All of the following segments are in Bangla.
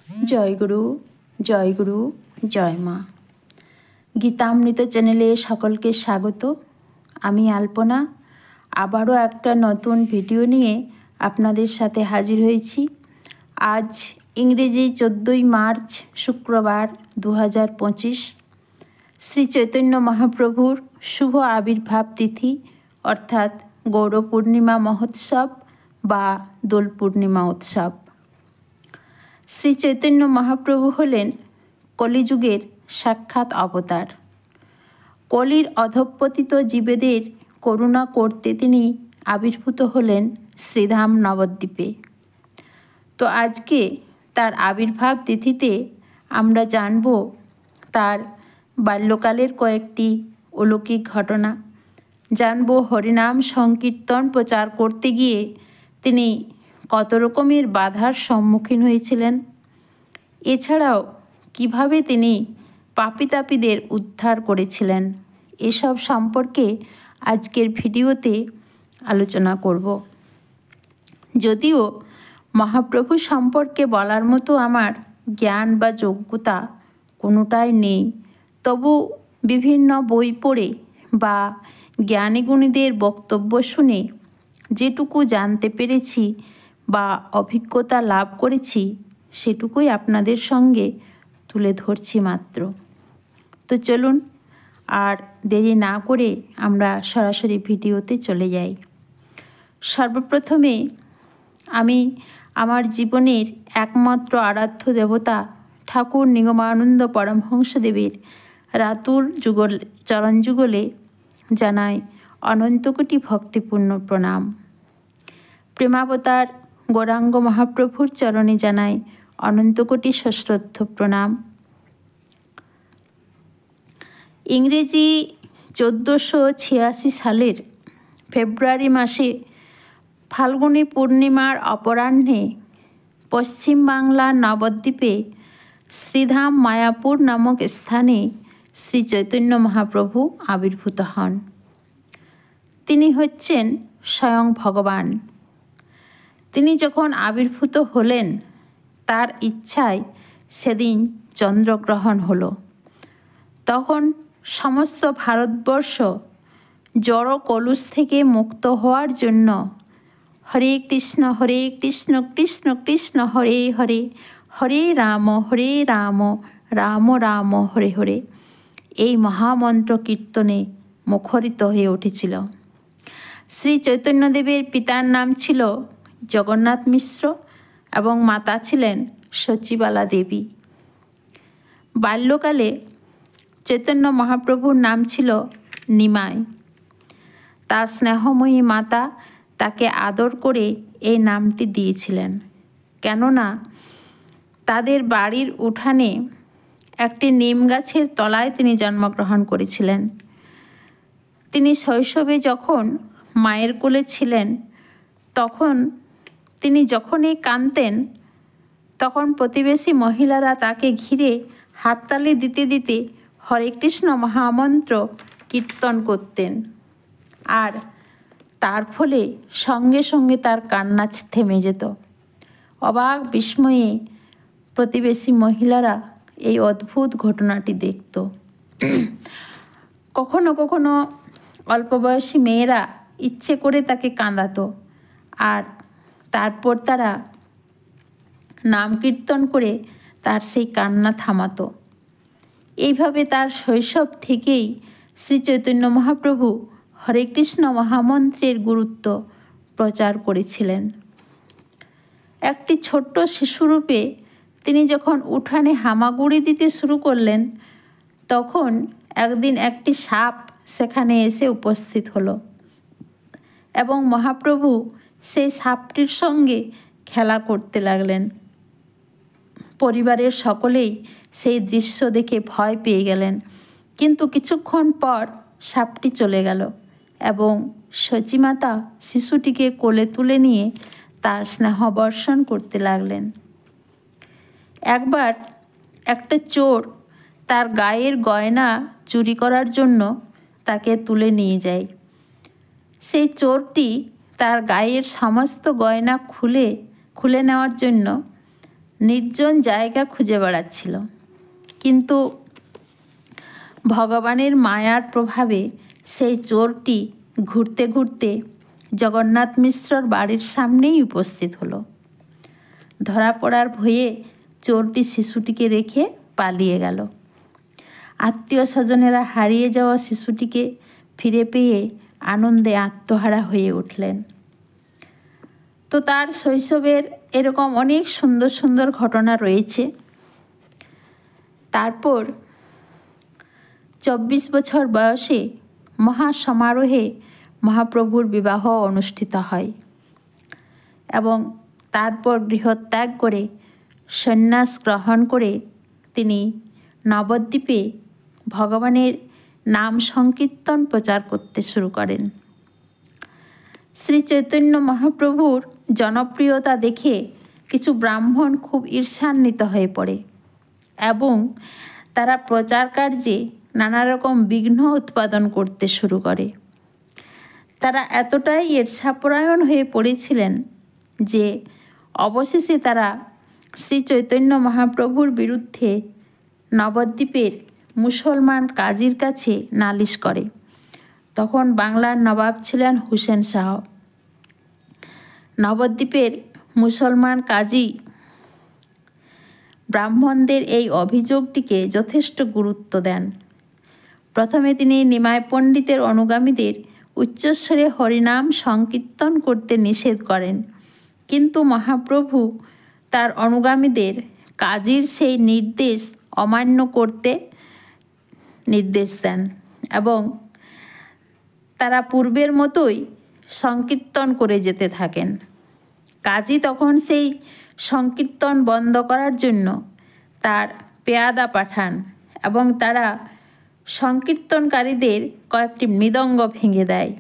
জয়গুরু, জয়গুরু, জয় মা। গীতামৃত চ্যানেলে সকলকে স্বাগত। আমি আলপনা আবারও একটা নতুন ভিডিও নিয়ে আপনাদের সাথে হাজির হয়েছি। আজ ইংরেজি 14ই মার্চ শুক্রবার 2025, শ্রী চৈতন্য মহাপ্রভুর শুভ আবির্ভাব তিথি অর্থাৎ গৌর পূর্ণিমা মহোৎসব বা দোল পূর্ণিমা উৎসব। শ্রী চৈতন্য মহাপ্রভু হলেন কলিযুগের সাক্ষাৎ অবতার। কলির অধঃপতিত জীবেদের করুণা করতে তিনি আবির্ভূত হলেন শ্রীধাম নবদ্বীপে। তো আজকে তার আবির্ভাব তিথিতে আমরা জানব তার বাল্যকালের কয়েকটি অলৌকিক ঘটনা, জানব হরিনাম সংকীর্তন প্রচার করতে গিয়ে তিনি কত রকমের বাধার সম্মুখীন হয়েছিলেন, এছাড়াও কিভাবে তিনি পাপী-তাপীদের উদ্ধার করেছিলেন, এসব সম্পর্কে আজকের ভিডিওতে আলোচনা করব। যদিও মহাপ্রভু সম্পর্কে বলার মতো আমার জ্ঞান বা যোগ্যতা কোনোটাই নেই, তবু বিভিন্ন বই পড়ে বা জ্ঞানীগুণীদের বক্তব্য শুনে যেটুকু জানতে পেরেছি বা অভিজ্ঞতা লাভ করেছি সেটুকুই আপনাদের সঙ্গে তুলে ধরছি মাত্র। তো চলুন আর দেরি না করে আমরা সরাসরি ভিডিওতে চলে যাই। সর্বপ্রথমে আমি আমার জীবনের একমাত্র আরাধ্য দেবতা ঠাকুর নিগমানন্দ পরমহংসদেবের রাতুল চরণযুগলে জানাই অনন্তকোটি ভক্তিপূর্ণ প্রণাম। প্রেমাবতার গৌরাঙ্গ মহাপ্রভুর চরণে জানাই অনন্তকোটি সশ্রদ্ধ প্রণাম। ইংরেজি 1486 সালের ফেব্রুয়ারি মাসে ফাল্গুনী পূর্ণিমার অপরাহ্নে পশ্চিম বাংলার নবদ্বীপে শ্রীধাম মায়াপুর নামক স্থানে শ্রী চৈতন্য মহাপ্রভু আবির্ভূত হন। তিনি হচ্ছেন স্বয়ং ভগবান। তিনি যখন আবির্ভূত হলেন তার ইচ্ছায় সেদিন চন্দ্রগ্রহণ হলো। তখন সমস্ত ভারতবর্ষ জড় কলুষ থেকে মুক্ত হওয়ার জন্য হরে কৃষ্ণ কৃষ্ণ কৃষ্ণ হরে হরে, হরে রাম রাম রাম হরে হরে এই মহামন্ত্র কীর্তনে মুখরিত হয়ে উঠেছিল। শ্রী চৈতন্যদেবের পিতার নাম ছিল জগন্নাথ মিশ্র এবং মাতা ছিলেন সচিবালা দেবী। বাল্যকালে চৈতন্য মহাপ্রভুর নাম ছিল নিমাই। তার স্নেহময়ী মাতা তাকে আদর করে এই নামটি দিয়েছিলেন, কেননা তাদের বাড়ির উঠানে একটি নিম গাছের তলায় তিনি জন্মগ্রহণ করেছিলেন। তিনি শৈশবে যখন মায়ের কোলে ছিলেন তখন তিনি যখনই কাঁদতেন তখন প্রতিবেশী মহিলারা তাকে ঘিরে হাততালি দিতে দিতে হরে কৃষ্ণ মহামন্ত্র কীর্তন করতেন, আর তার ফলে সঙ্গে সঙ্গে তার কান্না থেমে যেত। অবাক বিস্ময়ে প্রতিবেশী মহিলারা এই অদ্ভুত ঘটনাটি দেখত। কখনো কখনো অল্প বয়সী মেয়েরা ইচ্ছে করে তাকে কাঁদাতো, আর তারপর তারা নাম কীর্তন করে তার সেই কান্না থামাতো। এইভাবে তার শৈশব থেকেই শ্রী চৈতন্য মহাপ্রভু হরে কৃষ্ণ মহামন্ত্রের গুরুত্ব প্রচার করেছিলেন। একটি ছোট্ট শিশুরূপে তিনি যখন উঠানে হামাগুড়ি দিতে শুরু করলেন তখন একদিন একটি সাপ সেখানে এসে উপস্থিত হলো এবং মহাপ্রভু সেই সাপটির সঙ্গে খেলা করতে লাগলেন। পরিবারের সকলেই সেই দৃশ্য দেখে ভয় পেয়ে গেলেন, কিন্তু কিছুক্ষণ পর সাপটি চলে গেল এবং সচিমাতা শিশুটিকে কোলে তুলে নিয়ে তার স্নেহ বর্ষণ করতে লাগলেন। একবার একটা চোর তার গায়ের গয়না চুরি করার জন্য তাকে তুলে নিয়ে যায়। সেই চোরটি তার গায়ের সমস্ত গয়না খুলে নেওয়ার জন্য নির্জন জায়গা খুঁজে বেড়াচ্ছিল। কিন্তু ভগবানের মায়ার প্রভাবে সেই চোরটি ঘুরতে ঘুরতে জগন্নাথ মিশ্রর বাড়ির সামনেই উপস্থিত হলো। ধরা পড়ার ভয়ে চোরটি শিশুটিকে রেখে পালিয়ে গেল। আত্মীয় স্বজনেরা হারিয়ে যাওয়া শিশুটিকে ফিরে পেয়ে আনন্দে আত্মহারা হয়ে উঠলেন। তো তার শৈশবের এরকম অনেক সুন্দর সুন্দর ঘটনা রয়েছে। তারপর 24 বছর বয়সে মহা সমারোহে মহাপ্রভুর বিবাহ অনুষ্ঠিত হয় এবং তারপর গৃহত্যাগ করে সন্ন্যাস গ্রহণ করে তিনি নবদ্বীপে ভগবানের নাম সংকীর্তন প্রচার করতে শুরু করেন। শ্রী চৈতন্য মহাপ্রভুর জনপ্রিয়তা দেখে কিছু ব্রাহ্মণ খুব ঈর্ষান্বিত হয়ে পড়ে এবং তারা প্রচার কার্যে নানা রকম বিঘ্ন উৎপাদন করতে শুরু করে। তারা এতটাই ঈর্ষাপরায়ণ হয়ে পড়েছিলেন যে অবশেষে তারা শ্রী চৈতন্য মহাপ্রভুর বিরুদ্ধে নবদ্বীপের মুসলমান কাজীর কাছে নালিশ করে। তখন বাংলার নবাব ছিলেন হুসেন শাহ। নবদ্বীপের মুসলমান কাজী ব্রাহ্মণদের এই অভিযোগটিকে যথেষ্ট গুরুত্ব দেন। প্রথমে তিনি নিমাই পণ্ডিতের অনুগামীদের উচ্চস্বরে হরিনাম সংকীর্তন করতে নিষেধ করেন, কিন্তু মহাপ্রভু তার অনুগামীদের কাজীর সেই নির্দেশ অমান্য করতে নির্দেশ দেন এবং তারা পূর্বের মতোই সংকীর্তন করে যেতে থাকেন। কাজী তখন সেই সংকীর্তন বন্ধ করার জন্য তার পেয়াদা পাঠান এবং তারা সংকীর্তনকারীদের কয়েকটি মৃদঙ্গ ভেঙে দেয়।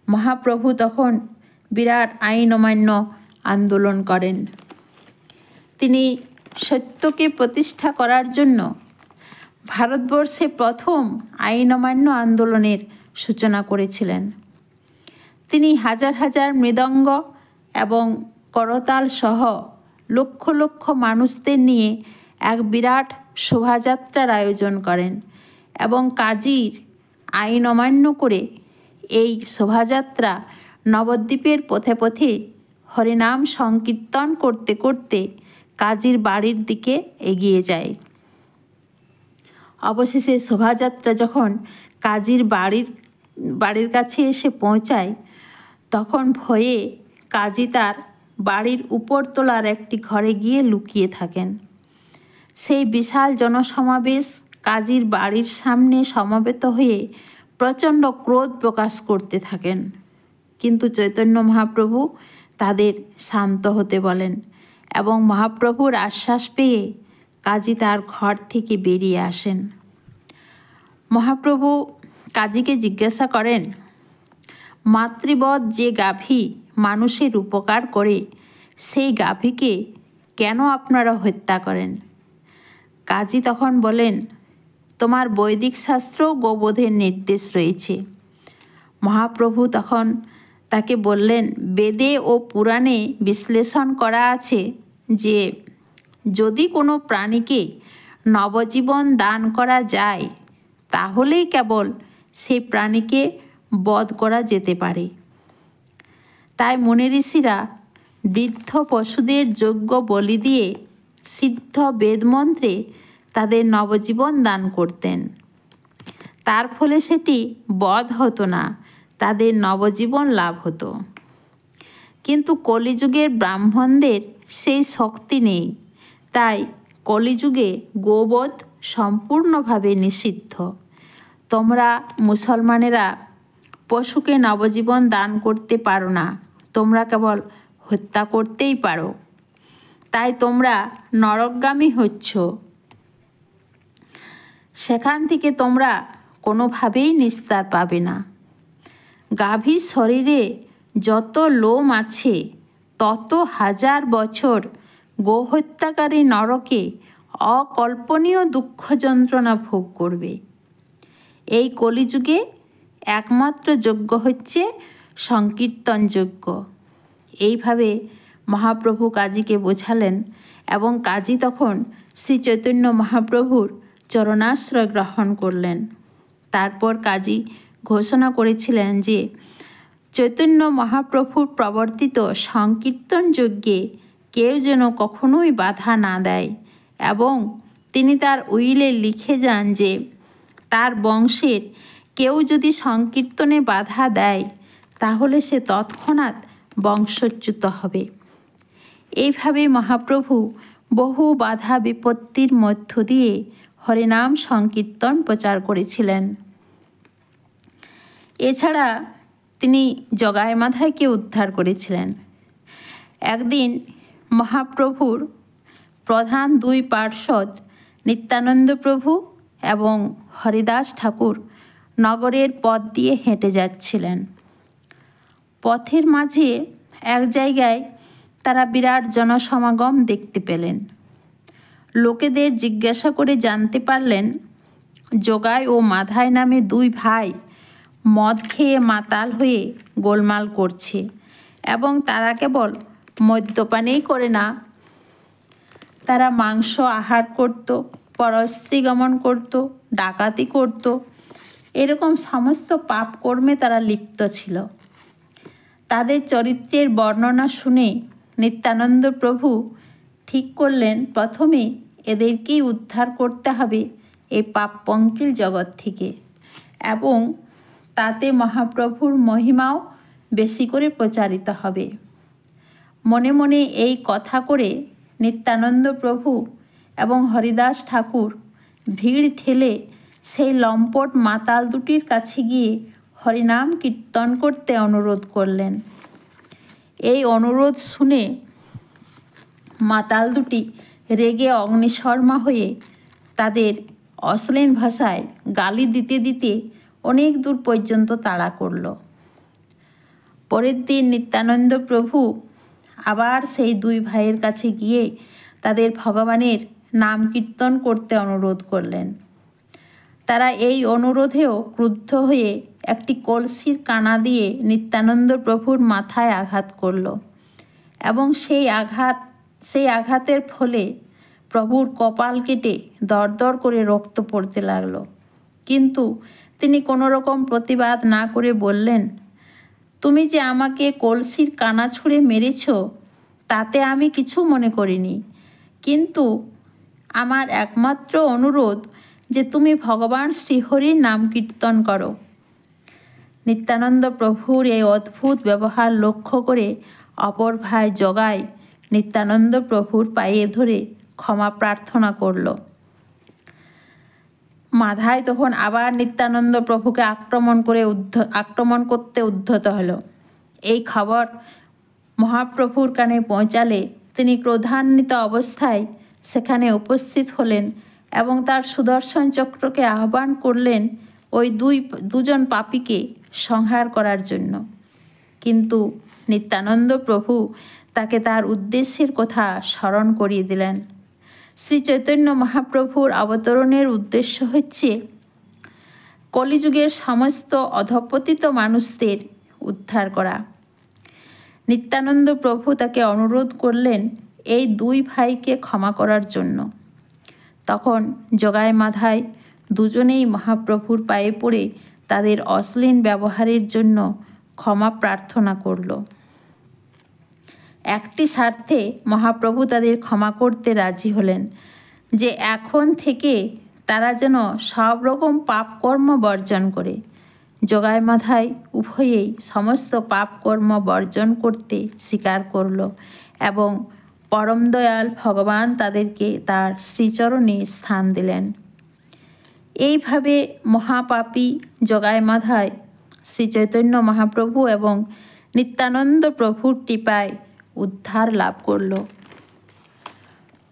মহাপ্রভু তখন বিরাট আইন অমান্য আন্দোলন করেন। তিনি সত্যকে প্রতিষ্ঠা করার জন্য ভারতবর্ষে প্রথম আইন অমান্য আন্দোলনের সূচনা করেছিলেন। তিনি হাজার হাজার মৃদঙ্গ এবং করতাল সহ লক্ষ লক্ষ মানুষদের নিয়ে এক বিরাট শোভাযাত্রার আয়োজন করেন এবং কাজীর আইন অমান্য করে এই শোভাযাত্রা নবদ্বীপের পথে পথে হরিনাম সংকীর্তন করতে করতে কাজীর বাড়ির দিকে এগিয়ে যায়। অবশেষে শোভাযাত্রা যখন কাজীর বাড়ির কাছে এসে পৌঁছায়, তখন ভয়ে কাজী তার বাড়ির উপরতলার একটি ঘরে গিয়ে লুকিয়ে থাকেন। সেই বিশাল জনসমাবেশ কাজীর বাড়ির সামনে সমবেত হয়ে প্রচণ্ড ক্রোধ প্রকাশ করতে থাকেন, কিন্তু চৈতন্য মহাপ্রভু তাদের শান্ত হতে বলেন এবং মহাপ্রভুর আশ্বাস পেয়ে কাজী তার ঘর থেকে বেরিয়ে আসেন। মহাপ্রভু কাজীকে জিজ্ঞাসা করেন, মাতৃবৎ যে গাভী মানুষের উপকার করে সেই গাভীকে কেন আপনারা হত্যা করেন? কাজী তখন বলেন, তোমার বৈদিক শাস্ত্র গোবধের নির্দেশ রয়েছে। মহাপ্রভু তখন তাকে বললেন, বেদে ও পুরাণে বিশ্লেষণ করা আছে যে যদি কোনো প্রাণীকে নবজীবন দান করা যায় তাহলেই কেবল সেই প্রাণীকে বধ করা যেতে পারে। তাই মুনি ঋষিরা বৃদ্ধ পশুদের যজ্ঞ বলি দিয়ে সিদ্ধ বেদমন্ত্রে তাদের নবজীবন দান করতেন। তার ফলে সেটি বধ হতো না, তাদের নবজীবন লাভ হতো। কিন্তু কলিযুগের ব্রাহ্মণদের সেই শক্তি নেই, তাই কলিযুগে গোবধ সম্পূর্ণভাবে নিষিদ্ধ। তোমরা মুসলমানেরা পশুকে নবজীবন দান করতে পারো না, তোমরা কেবল হত্যা করতেই পারো। তাই তোমরা নরকগামী হচ্ছ, সেখান থেকে তোমরা কোনোভাবেই নিস্তার পাবে না। গাভীর শরীরে যত লোম আছে তত হাজার বছর গোহত্যাকারী নরকে অকল্পনীয় দুঃখ যন্ত্রণা ভোগ করবে। এই কলিযুগে একমাত্র যজ্ঞ হচ্ছে সংকীর্তন যজ্ঞ। এইভাবে মহাপ্রভু কাজীকে বোঝালেন এবং কাজী তখন শ্রী চৈতন্য মহাপ্রভুর চরণাশ্রয় গ্রহণ করলেন। তারপর কাজী ঘোষণা করেছিলেন যে চৈতন্য মহাপ্রভুর প্রবর্তিত সংকীর্তন যজ্ঞে কেউ যেন কখনোই বাধা না দেয়, এবং তিনি তার উইলে লিখে যান যে তার বংশের কেউ যদি সংকীর্তনে বাধা দেয় তাহলে সে তৎক্ষণাৎ বংশচ্যুত হবে। এইভাবে মহাপ্রভু বহু বাধা বিপত্তির মধ্য দিয়ে হরিনাম সংকীর্তন প্রচার করেছিলেন। এছাড়া তিনি জগাই মাধাইকে উদ্ধার করেছিলেন। একদিন মহাপ্রভুর প্রধান দুই পার্ষদ নিত্যানন্দ প্রভু এবং হরিদাস ঠাকুর নগরের পথ দিয়ে হেঁটে যাচ্ছিলেন। পথের মাঝে এক জায়গায় তারা বিরাট জনসমাগম দেখতে পেলেন। লোকেদের জিজ্ঞাসা করে জানতে পারলেন জগাই ও মাধাই নামে দুই ভাই মদ খেয়ে মাতাল হয়ে গোলমাল করছে, এবং তারা কেবল মদ্যপানেই করে না, তারা মাংস আহার করত, পরস্ত্রী গমন করত, ডাকাতি করত, এরকম সমস্ত পাপকর্মে তারা লিপ্ত ছিল। তাদের চরিত্রের বর্ণনা শুনে নিত্যানন্দ প্রভু ঠিক করলেন প্রথমে এদেরকেই উদ্ধার করতে হবে এই পাপপঙ্কিল জগৎ থেকে, এবং তাতে মহাপ্রভুর মহিমাও বেশি করে প্রচারিত হবে। মনে মনে এই কথা করে নিত্যানন্দ প্রভু এবং হরিদাস ঠাকুর ভিড় ঠেলে সেই লম্পট মাতাল দুটির কাছে গিয়ে হরিনাম কীর্তন করতে অনুরোধ করলেন। এই অনুরোধ শুনে মাতাল দুটি রেগে অগ্নিশর্মা হয়ে তাদের অশ্লীল ভাষায় গালি দিতে দিতে অনেক দূর পর্যন্ত তাড়া করল। পরের দিন নিত্যানন্দ প্রভু আবার সেই দুই ভাইয়ের কাছে গিয়ে তাদের ভগবানের নাম কীর্তন করতে অনুরোধ করলেন। তারা এই অনুরোধেও ক্রুদ্ধ হয়ে একটি কলসির কানা দিয়ে নিত্যানন্দ প্রভুর মাথায় আঘাত করল, এবং সেই আঘাতের ফলে প্রভুর কপাল কেটে দরদর করে রক্ত পড়তে লাগল। কিন্তু তিনি কোনো রকম প্রতিবাদ না করে বললেন, তুমি যে আমাকে কলসির কানা ছুঁড়ে মেরেছ তাতে আমি কিছু মনে করিনি, কিন্তু আমার একমাত্র অনুরোধ যে তুমি ভগবান শ্রীহরির নাম কীর্তন করো। নিত্যানন্দ প্রভুর এই অদ্ভুত ব্যবহার লক্ষ্য করে অপর ভাই জগাই নিত্যানন্দ প্রভুর পায়ে ধরে ক্ষমা প্রার্থনা করল। মাধাই তখন আবার নিত্যানন্দ প্রভুকে আক্রমণ করতে উদ্ধত হলো। এই খবর মহাপ্রভুর কানে পৌঁছালে তিনি ক্রোধান্বিত অবস্থায় সেখানে উপস্থিত হলেন এবং তার সুদর্শন চক্রকে আহ্বান করলেন ওই দুজন পাপীকে সংহার করার জন্য। কিন্তু নিত্যানন্দ প্রভু তাকে তার উদ্দেশ্যের কথা স্মরণ করিয়ে দিলেন। শ্রী চৈতন্য মহাপ্রভুর অবতরণের উদ্দেশ্য হচ্ছে কলিযুগের সমস্ত অধঃপতিত মানুষদের উদ্ধার করা। নিত্যানন্দ প্রভু তাকে অনুরোধ করলেন এই দুই ভাইকে ক্ষমা করার জন্য। তখন জগাই মাধাই দুজনেই মহাপ্রভুর পায়ে পড়ে তাদের অশ্লীল ব্যবহারের জন্য ক্ষমা প্রার্থনা করল। একটি স্বার্থে মহাপ্রভু তাদের ক্ষমা করতে রাজি হলেন যে এখন থেকে তারা যেন সব রকম পাপকর্ম বর্জন করে। জগাই মাধাই উভয়েই সমস্ত পাপকর্ম বর্জন করতে স্বীকার করল এবং পরম দয়াল ভগবান তাদেরকে তার শ্রীচরণে স্থান দিলেন। এইভাবে মহাপাপী জগাই মাধাই শ্রী চৈতন্য মহাপ্রভু এবং নিত্যানন্দ প্রভুর কৃপায় উদ্ধার লাভ করল।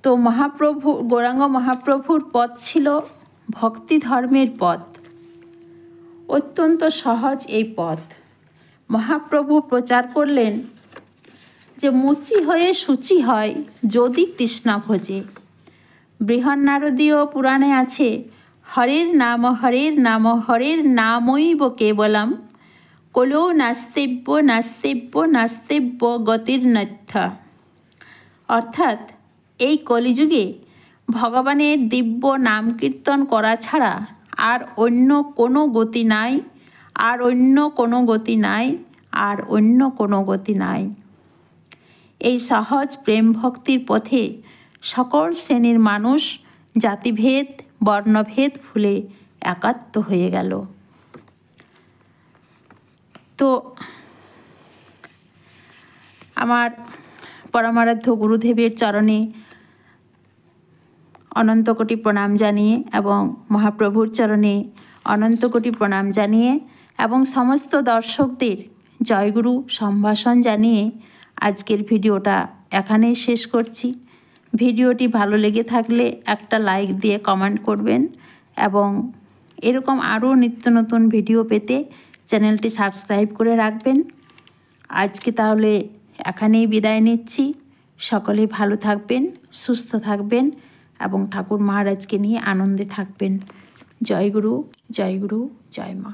তো গৌরাঙ্গ মহাপ্রভুর পথ ছিল ভক্তি ধর্মের পথ। অত্যন্ত সহজ এই পথ। মহাপ্রভু প্রচার করলেন যে মুচি হয়ে সূচি হয় যদি কৃষ্ণ ভজে। বৃহন্নারদীয় পুরাণে আছে, হরের নাম হরের নাম হরের নামৈব কেবলম কলো নাস্তেব্য নাস্তেব্য নাস্তেব্য গতির্নথ্য। অর্থাৎ এই কলিযুগে ভগবানের দিব্য নাম কীর্তন করা ছাড়া আর অন্য কোনো গতি নাই, আর অন্য কোনো গতি নাই, আর অন্য কোনো গতি নাই। এই সহজ প্রেম ভক্তির পথে সকল শ্রেণীর মানুষ জাতিভেদ বর্ণভেদ ভুলে একাত্ম হয়ে গেল। তো আমার পরমারাধ্য গুরুদেবের চরণে অনন্ত কোটি প্রণাম জানিয়ে এবং মহাপ্রভুর চরণে অনন্ত কোটি প্রণাম জানিয়ে এবং সমস্ত দর্শকদের জয়গুরু সম্ভাষণ জানিয়ে আজকের ভিডিওটা এখানেই শেষ করছি। ভিডিওটি ভালো লেগে থাকলে একটা লাইক দিয়ে কমেন্ট করবেন এবং এরকম আরও নিত্য নতুন ভিডিও পেতে চ্যানেলটি সাবস্ক্রাইব করে রাখবেন। আজকে তাহলে এখানেই বিদায় নিচ্ছি। সকলে ভালো থাকবেন, সুস্থ থাকবেন এবং ঠাকুর মহারাজকে নিয়ে আনন্দে থাকবেন। জয় গুরু, জয় গুরু, জয় মা।